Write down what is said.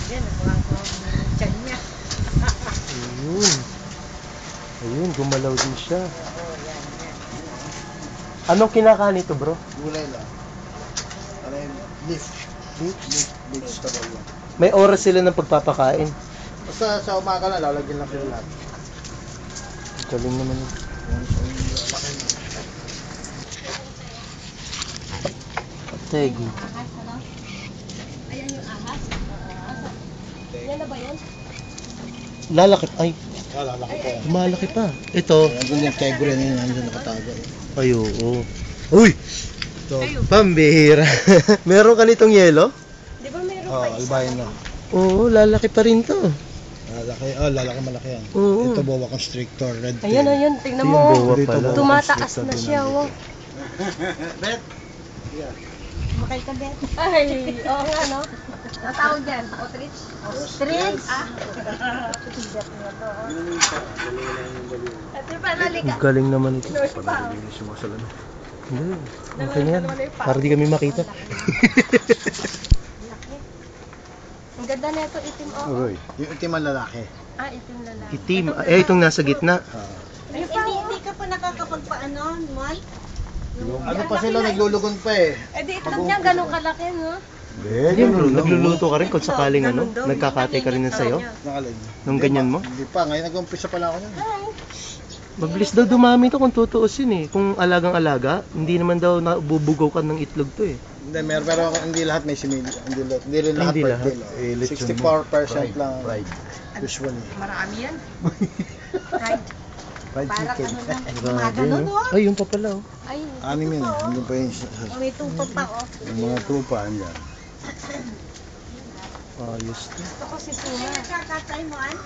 Yan, nakuha ko ang tiyan niya. Ayun. Ayun, gumalaw din siya. Oo, yan. Anong kinakain ito, bro? Gulay lang. Ano yun? Beef. Beef? Vegetable yan. May oras sila ng pagpapakain. Basta sa umaga na, lalagyan lang sila lahat. Galing naman ito. Tegi. Ayan yung ahas. Yan na ba yan? Lalaki. Ay, Lalaki pa yan. malaki pa. Ito. Nandun yung tegre na yun, nandun nakatago. Ay, oo. Uy! Ito. Pambihira. Meron ka nitong yelo? Di ba meron Oh, pa isa? albino. Oo, lalaki pa rin to. Lalaki malaki yan. Oo. Ito boa constrictor, red tail. Ayan, ayan. Tingnan Yung mo. boa Dito, pala. boa. Tumataas na siya, oh. Bet. Makay ka, Bet. Ay, oo nga, no? Ang tawag dyan? Ostrich? Ostrich? Ah. Tigat mo to, oh. Ito pa, nalika. Ang galing naman ito. Nurse pa, oh. Hindi. Okay na yan. Para di kami makita. Ang ganda na ito, itim, oh. Yung itim ang lalaki. Ah, itim lalaki. Itim. Eh, itong nasa gitna. Hindi ka pa nakakapagpaano, Mal? Ano pa sila, naglulugon pa eh. Eh, di itlog niya, ganun kalaki, no? Hindi bro, nagluluto ka rin kung sakaling ano, nagkakatay ka rin ng sayo. Nakalin. Nung ganyan mo? Hindi pa, ngayon nag-umpisa pa lang ako yan. Mabilis daw dumami to kung tutuusin eh. Kung alagang-alaga, hindi naman daw nabubugaw ka ng itlog to eh. Hindi, pero hindi lahat may simili. Hindi rin lahat Hindi per lahat. kilo. 64% lang usually. Marami yan. Fried. Fried chicken. Grabe no? Ay, yung pa pala oh. Ay, Anim yun. Hindi pa yung may tupag pa, oh. mga trupa andyan. Ayos to. Ito ko si Tuna. Kakatay mo, an?